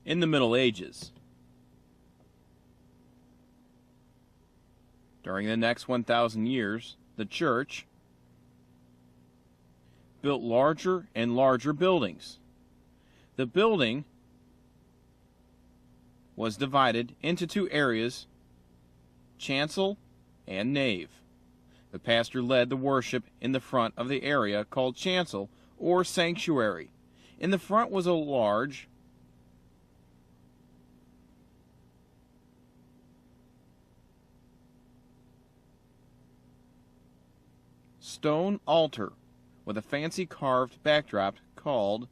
in the Middle Ages. During the next 1,000 years, the church built larger and larger buildings. The building was divided into two areas, chancel and nave. The pastor led the worship in the front of the area called chancel or sanctuary. In the front was a large stone altar with a fancy carved backdrop called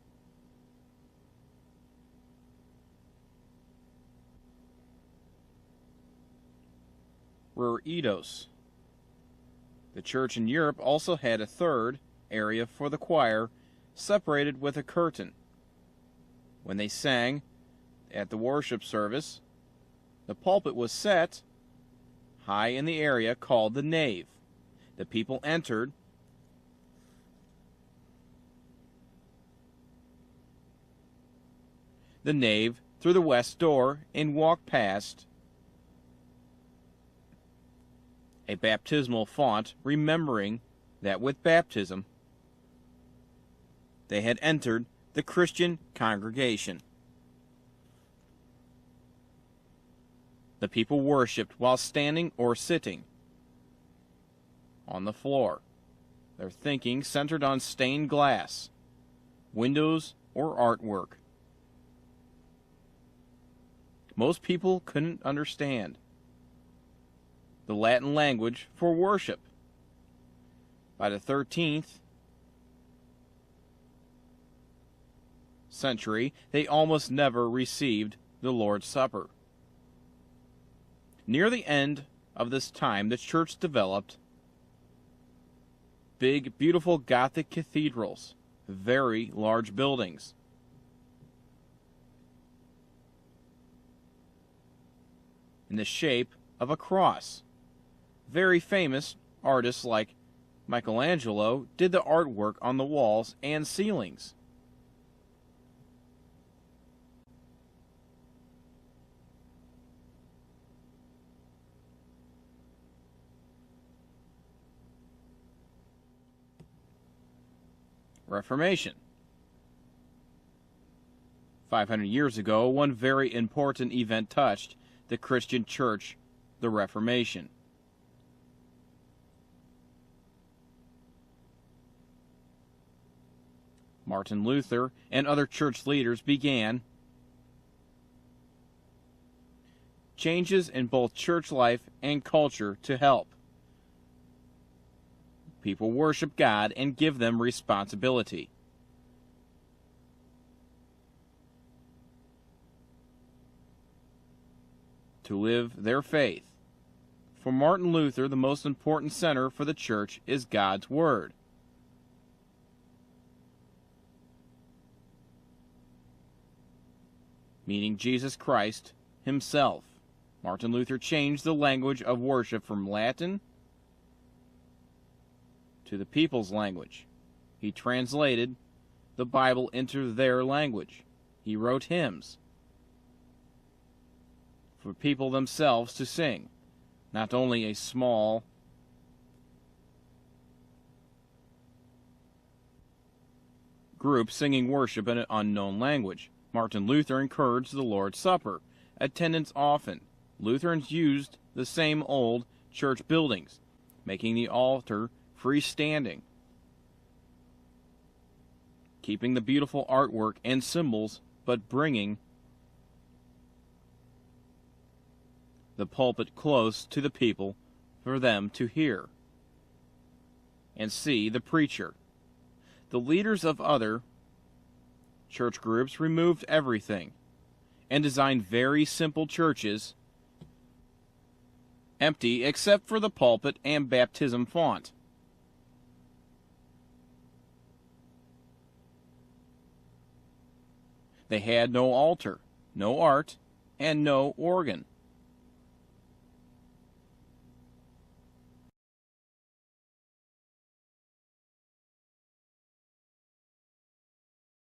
reredos. The church in Europe also had a third area for the choir, separated with a curtain. When they sang at the worship service, the pulpit was set high in the area called the nave. The people entered the nave through the west door and walked past a baptismal font, remembering that with baptism they had entered the Christian congregation. The people worshipped while standing or sitting on the floor, their thinking centered on stained glass, windows, or artwork. Most people couldn't understand the Latin language for worship. By the 13th century, they almost never received the Lord's Supper. Near the end of this time, the church developed big, beautiful Gothic cathedrals, very large buildings. In the shape of a cross. Very famous artists like Michelangelo did the artwork on the walls and ceilings. Reformation. 500 years ago, one very important event touched the Christian church, the Reformation. Martin Luther and other church leaders began changes in both church life and culture to help people worship God and give them responsibility. To live their faith. For Martin Luther, the most important center for the church is God's Word. Meaning Jesus Christ himself. Martin Luther changed the language of worship from Latin to the people's language. He translated the Bible into their language. He wrote hymns for people themselves to sing, not only a small group singing worship in an unknown language. Martin Luther encouraged the Lord's Supper, attendance often. Lutherans used the same old church buildings, making the altar freestanding, keeping the beautiful artwork and symbols, but bringing the pulpit close to the people for them to hear and see the preacher. The leaders of other church groups removed everything and designed very simple churches, empty except for the pulpit and baptism font. They had no altar, no art, and no organ.